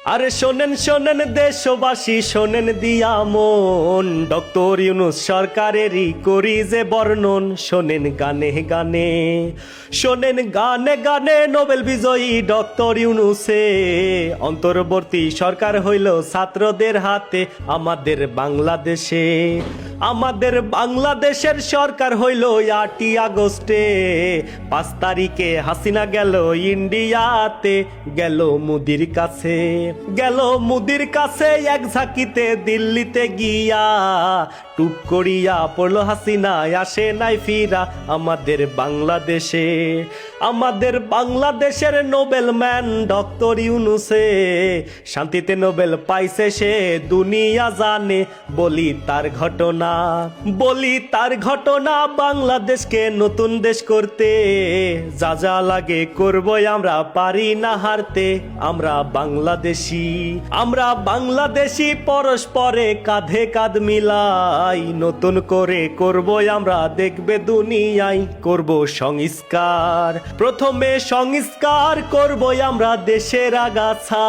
আরে শোনেন শোনেন দেশবাসী শোনেন দিয়া মন, ডক্টর ইউনূস সরকারেরই করি যে বর্ণন। শোনেন গানে গানে, শোনেন গানে গানে, নোবেল বিজয়ী ডক্টর ইউনূসে অন্তর্বর্তী সরকার হইল ছাত্রদের হাতে আমাদের বাংলাদেশে। আমাদের বাংলাদেশের সরকার হইল 8ই আগস্টে, 5 তারিখে হাসিনা গেল ইন্ডিয়াতে, গেল মোদির কাছে, গেল মোদির কাছে এক ঝাঁকিতে দিল্লিতে গিয়া, টুপ করিয়া পড়লো হাসিনা, আসে নাই ফিরা আমাদের বাংলাদেশে। আমাদের বাংলাদেশের নোবেল ম্যান ডক্টর ইউনূসে শান্তিতে নোবেল পাইছে সে দুনিয়া জানে। বলি তার ঘটনা, বলি তার ঘটনা, বাংলাদেশকে নতুন দেশ করতে যা যা লাগে করবই আমরা, পারি না হারতে আমরা বাংলাদেশি। আমরা বাংলাদেশি পরস্পরে কাঁধে কাঁধ মিলাই, নতুন করে করবই আমরা, দেখবে দুনিয়ায় করব সংস্কার। প্রথমে সংস্কার করবই আমরা দেশের আগাছা,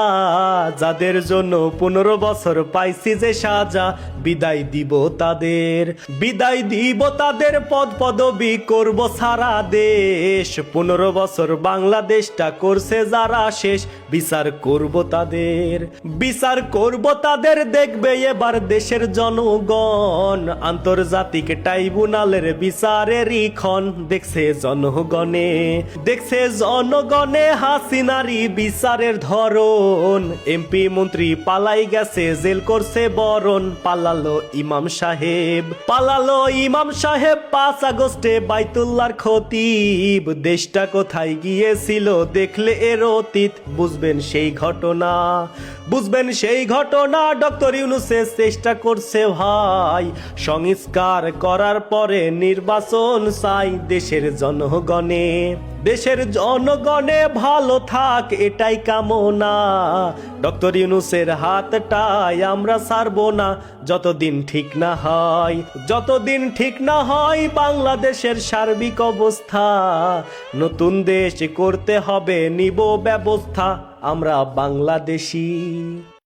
যাদের জন্য 15 বছর পাইছি যে সাজা, বিদায় দিব তাদের, বিদায় দিব তাদের, পদ পদবি করব সারা দেশ। 15 বছর বাংলাদেশটা করছে যারা শেষ, বিচার করব তাদের, বিচার করব তাদের, দেখবে এবার দেশের জনগণ। আন্তর্জাতিক ট্রাইব্যুনালের বিচারেরই ক্ষণ দেখছে জনগণে, দেখছে জনগণে হাসিনারি বিচারের ধরন। এমপি মন্ত্রী পালাই গেছে, জেল করছে বরণ, পালালো ইমাম সাহেব, পালালো ইমাম সাহেব। 5 আগস্টে বাইতুল্লাহর খতিব, দেশটা কোথায় গিয়েছিল দেখলে এর অতীত, বুঝবেন সেই ঘটনা, বুঝবেন সেই ঘটনা। ডক্টর ইউনূসে চেষ্টা করছে ভাই, সংস্কার করার পরে নির্বাচন চাই দেশের জনগণে, দেশের জনগণে ভালো থাক এটাই কামনা। ডক্টর ইউনূসের হাতটাই আমরা ছাড়বো না, যতদিন ঠিক না হয়, যতদিন ঠিক না হয় বাংলাদেশের সার্বিক অবস্থা। নতুন দেশ করতে হবে, নিব ব্যবস্থা আমরা বাংলাদেশি।